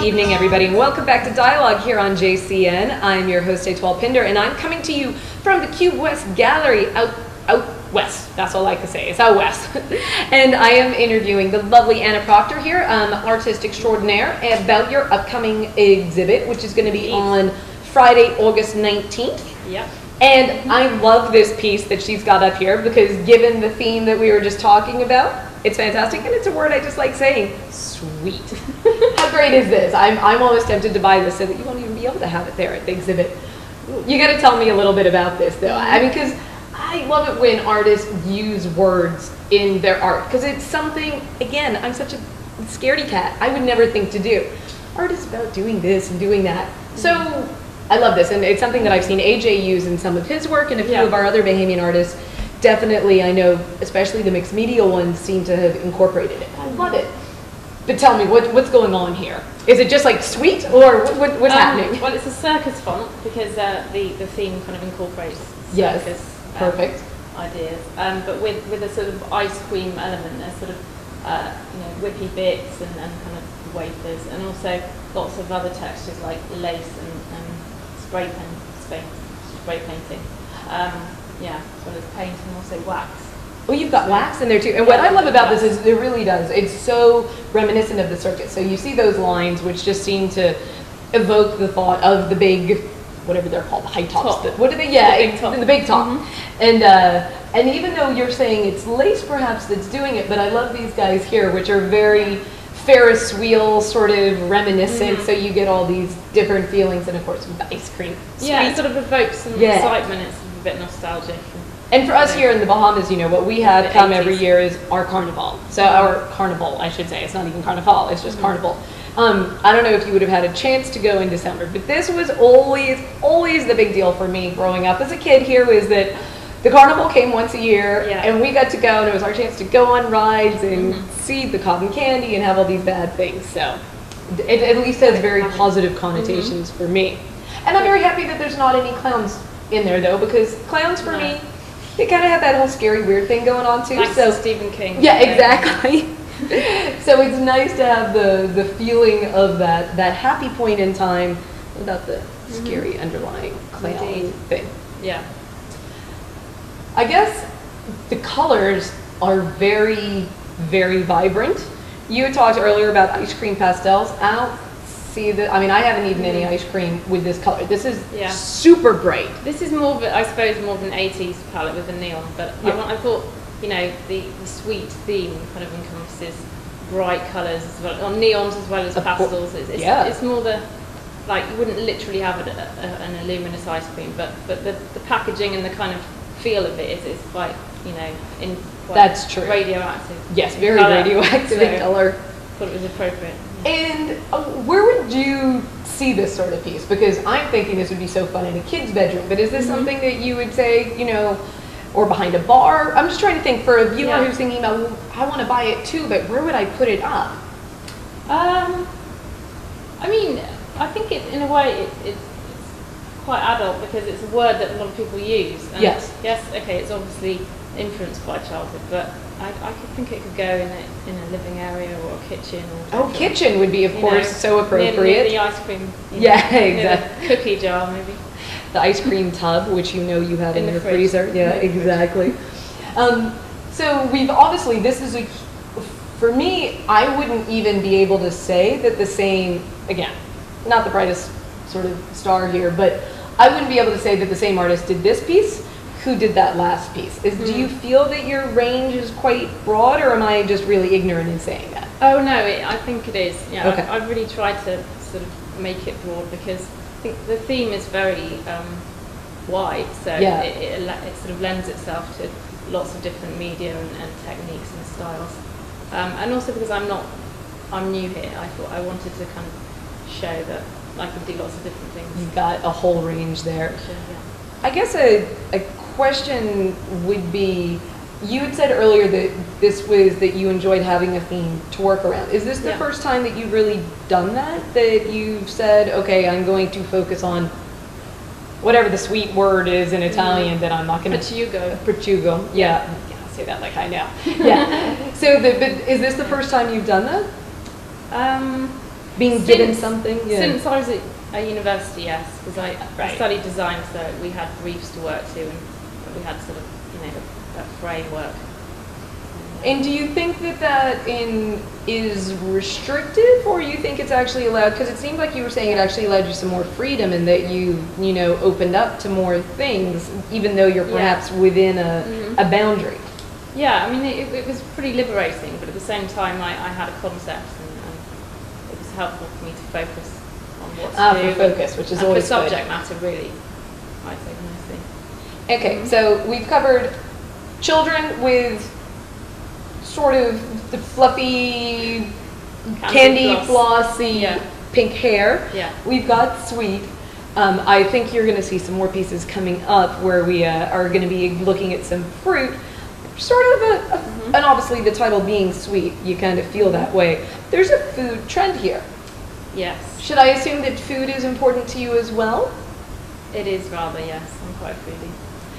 evening, everybody, and welcome back to Dialogue here on JCN. I'm your host, A12 Pinder, and I'm coming to you from the Cube West Gallery out west. That's all I can say. It's out west. And I am interviewing the lovely Anna Proctor here, artist extraordinaire, about your upcoming exhibit, which is going to be on Friday, August 19th. Yep. And I love this piece that she's got up here because given the theme that we were just talking about, it's fantastic, and it's a word I just like saying, sweet. How great is this? I'm almost tempted to buy this so that you won't even be able to have it there at the exhibit. You got to tell me a little bit about this, though. I mean, because I love it when artists use words in their art, because it's something, again, I'm such a scaredy cat. I would never think to do. Art is about doing this and doing that. So I love this, and it's something that I've seen AJ use in some of his work, and a few of our other Bahamian artists. Definitely, I know, especially the mixed media ones seem to have incorporated it. I love it. But tell me, what's going on here? Is it just like sweet, or what's happening? Well, it's a circus font because the theme kind of incorporates circus perfect ideas, but with a sort of ice cream element. There's sort of whippy bits and kind of wafers, and also lots of other textures like lace and spray painting. As well as paint and also wax. Well, you've got wax in there too. And what I love about this is it really does. It's so reminiscent of the circus. So you see those lines which just seem to evoke the thought of the big, whatever they're called, the high tops. What are they? Yeah, the big top. And even though you're saying it's lace perhaps that's doing it, but I love these guys here, which are very Ferris wheel sort of reminiscent, so you get all these different feelings, and of course with the ice cream. Yeah, it sort of evokes some excitement. It's a bit nostalgic. And for us here in the Bahamas, you know, what we have come every year is our carnival. So our carnival, I should say. It's not even carnival, it's just carnival. I don't know if you would have had a chance to go in December, but this was always the big deal for me growing up as a kid here, was that the carnival came once a year, and we got to go, and it was our chance to go on rides and see the cotton candy and have all these bad things. So it at least has very positive connotations for me. And I'm very happy that there's not any clowns in there, though, because clowns for me, they kind of have that whole scary, weird thing going on, too. Thanks to Stephen King. Yeah, exactly. So it's nice to have the feeling of that happy point in time without the scary underlying clown thing. Yeah. I guess the colors are very, very vibrant. You had talked earlier about ice cream pastels. I don't see that. I mean, I haven't eaten any ice cream with this color. This is super bright. This is more of, I suppose, more of an 80s palette with a neon, but I thought, you know, the sweet theme kind of encompasses bright colours as well, or neons as well as pastels. It's more the, like, you wouldn't literally have an luminous ice cream, but the packaging and the kind of feel of it is quite, you know, that's true. Radioactive. Yes, very radioactive in color. Thought it was appropriate. And where would you see this sort of piece? Because I'm thinking this would be so fun in a kid's bedroom, but is this something that you would say, you know, or behind a bar? I'm just trying to think for a viewer who's thinking about, well, I want to buy it too, but where would I put it up? I mean, I think in a way it's quite adult because it's a word that a lot of people use. And yes, okay, it's obviously influenced by childhood, but I could think it could go in a living area or a kitchen. Or kitchen would be, of course, so appropriate. Near the ice cream. Exactly. The cookie jar, maybe. The ice cream tub, which you know you have in your freezer. Yeah, exactly. So we've obviously, this is for me, I wouldn't even be able to say that the same, again, not the brightest sort of star here, but I wouldn't be able to say that the same artist did this piece who did that last piece. Do you feel that your range is quite broad, or am I just really ignorant in saying that? Oh no, I think it is. Yeah, okay. I've really tried to sort of make it broad because I think the theme is very wide, so it sort of lends itself to lots of different media and techniques and styles. And also because I'm new here, I thought I wanted to kind of show that I can do lots of different things. You've got a whole range there. Sure, I guess a question would be, you had said earlier that this was that you enjoyed having a theme to work around. Is this the first time that you've really done that? That you've said, okay, I'm going to focus on whatever the sweet word is in Italian that I'm not going to... Prosciutto. Yeah. I'll say that like I know. Yeah. So, but is this the first time you've done that? Being given something? Yeah. Since I was at university, yes, because I studied design, so we had briefs to work to, and we had sort of, a framework. And do you think that is restrictive, or you think it's actually allowed? Because it seemed like you were saying it actually allowed you some more freedom, and that you opened up to more things, even though you're perhaps within a boundary. Yeah, I mean, it was pretty liberating, but at the same time, I had a concept, and it was helpful for me to focus on what to do. For focus, which is always for subject matter, really, I'd say the nice thing. Okay, so we've covered children with sort of the fluffy, candy flossy pink hair. Yeah. We've got sweet. I think you're going to see some more pieces coming up where we are going to be looking at some fruit. Sort of and obviously the title being sweet, you kind of feel that way. There's a food trend here. Yes. Should I assume that food is important to you as well? It is rather, yes. I'm quite a foodie.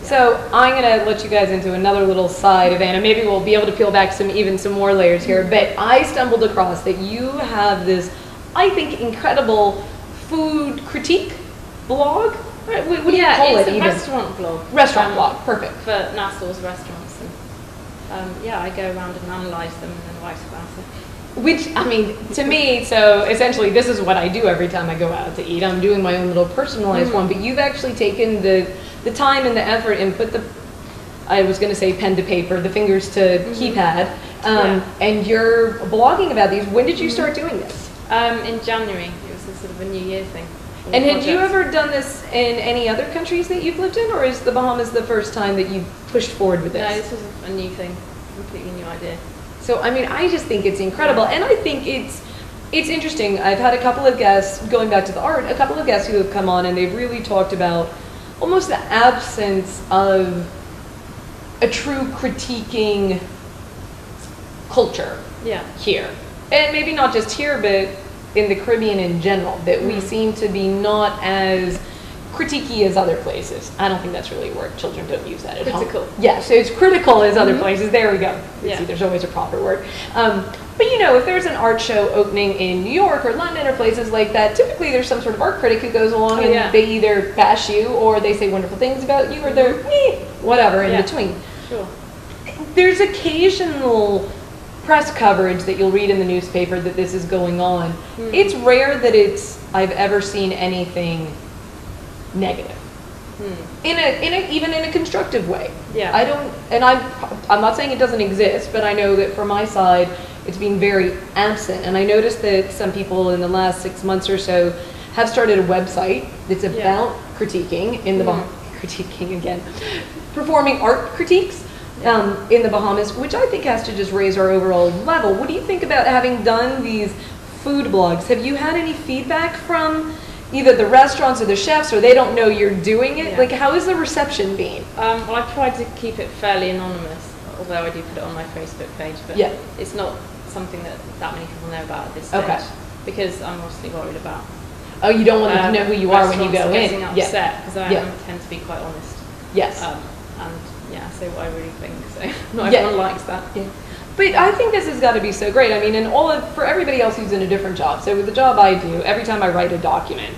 Yeah. So I'm going to let you guys into another little side of Anna. Maybe we'll be able to peel back some more layers here. But I stumbled across that you have this, I think, incredible food critique blog. What do you call it? It's a restaurant blog. Restaurant blog, perfect. For Nassau's restaurants. And, I go around and analyse them and then write about it. Which, I mean, to me, so essentially this is what I do every time I go out to eat. I'm doing my own little personalized one, but you've actually taken the time and the effort and put I was going to say pen to paper, the fingers to keypad, and you're blogging about these. When did you start doing this? In January. It was a sort of a New Year thing. And had you ever done this in any other countries that you've lived in, or is the Bahamas the first time that you pushed forward with this? No, this was a new thing, completely new idea. So, I mean, I just think it's incredible, and I think it's interesting. I've had a couple of guests, going back to the art, a couple of guests who have come on, and they've really talked about almost the absence of a true critiquing culture here. And maybe not just here, but in the Caribbean in general, that we seem to be not as critiquey as other places. I don't think that's really a word. Children don't use that at home. Critical. Yeah, so it's critical as other places. There we go. Yeah. See, there's always a proper word. But if there's an art show opening in New York or London or places like that, typically there's some sort of art critic who goes along and they either bash you or they say wonderful things about you or they're whatever in between. Sure. There's occasional press coverage that you'll read in the newspaper that this is going on. It's rare that I've ever seen anything negative. Even in a constructive way. Yeah. I'm not saying it doesn't exist, but I know that from my side it's been very absent. And I noticed that some people in the last 6 months or so have started a website that's about critiquing in the critiquing again, performing art critiques in the Bahamas, which I think has to just raise our overall level. What do you think about having done these food blogs? Have you had any feedback from either the restaurants or the chefs, or they don't know you're doing it? Like, how has the reception been? Well, I've tried to keep it fairly anonymous, although I do put it on my Facebook page, but it's not something that many people know about at this stage, because I'm mostly worried about you don't want them to know who you are when you go in. Getting upset, because I tend to be quite honest. Yes. And say what I really think, so not everyone likes that. Yeah. But I think this has got to be so great. I mean, and for everybody else who's in a different job. So with the job I do, every time I write a document,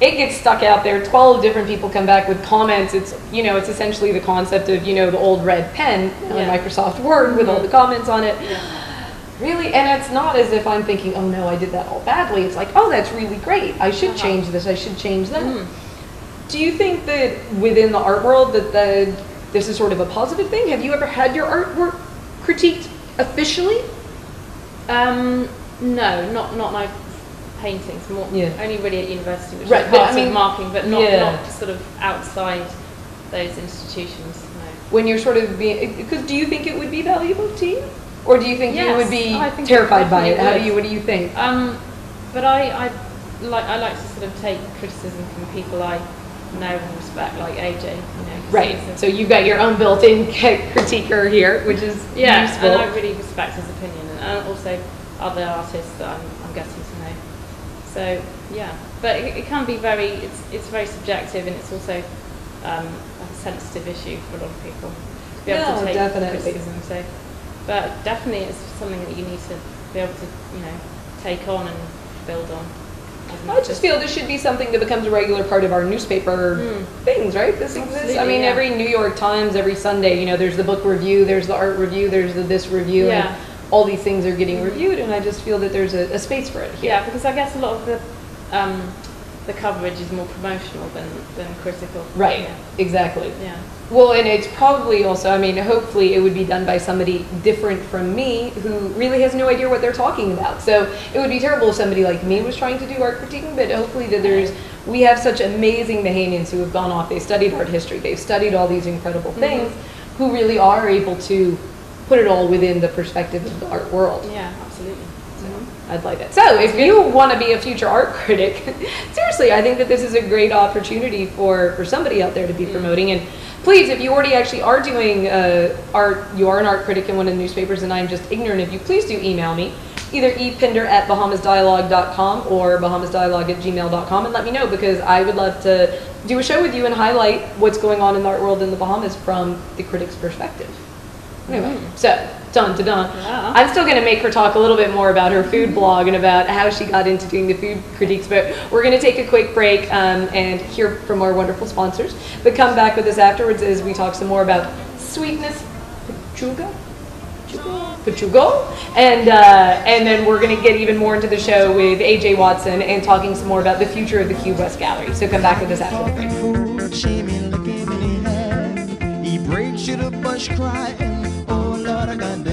it gets stuck out there. 12 different people come back with comments. It's it's essentially the concept of the old red pen on Microsoft Word with all the comments on it. Yeah. Really, and it's not as if I'm thinking, oh no, I did that all badly. It's like, oh, that's really great. I should change this. I should change that. Do you think that within the art world that this is sort of a positive thing? Have you ever had your artwork critiqued officially? No, not my paintings. More only really at university, which is part of marking, but not sort of outside those institutions. No. When you're sort of because do you think it would be valuable to you, or do you think you would be terrified by it? What do you think? But I like to sort of take criticism from people I know and respect, like AJ. Right. So you've got your own built-in critiquer here, which is useful. And I really respect his opinion, and also other artists that I'm getting to know. So but it can be it's very subjective, and it's also a sensitive issue for a lot of people to be able to take criticism. So, but definitely it's something that you need to be able to take on and build on. I just feel this should be something that becomes a regular part of our newspaper things, right? This exists. I mean, every New York Times, every Sunday, you know, there's the book review, there's the art review, there's the this review, and all these things are getting reviewed, and I just feel that there's a space for it here. Yeah, because I guess a lot of the coverage is more promotional than critical. Right, yeah. Exactly. Yeah. Well, and it's probably also, I mean, hopefully it would be done by somebody different from me who really has no idea what they're talking about. So it would be terrible if somebody like me was trying to do art critiquing, but hopefully that we have such amazing Bahamians who have gone off, they've studied art history, they've studied all these incredible things, who really are able to put it all within the perspective of the art world. Yeah, absolutely. I'd like that. So if you want to be a future art critic, seriously, I think that this is a great opportunity for somebody out there to be promoting. And please, if you already actually are doing art, you are an art critic in one of the newspapers and I'm just ignorant of you, please do email me. Either epinder@bahamasdialogue.com or bahamasdialogue@gmail.com and let me know, because I would love to do a show with you and highlight what's going on in the art world in the Bahamas from the critic's perspective. Anyway, so dun. Yeah. I'm still going to make her talk a little bit more about her food blog and about how she got into doing the food critiques, but we're going to take a quick break and hear from our wonderful sponsors. But come back with us afterwards as we talk some more about sweetness, pechuga, and then we're going to get even more into the show with AJ Watson and talking some more about the future of the Key West Gallery. So come back with us after the break. He breaks you to bush crying, oh Lord, I got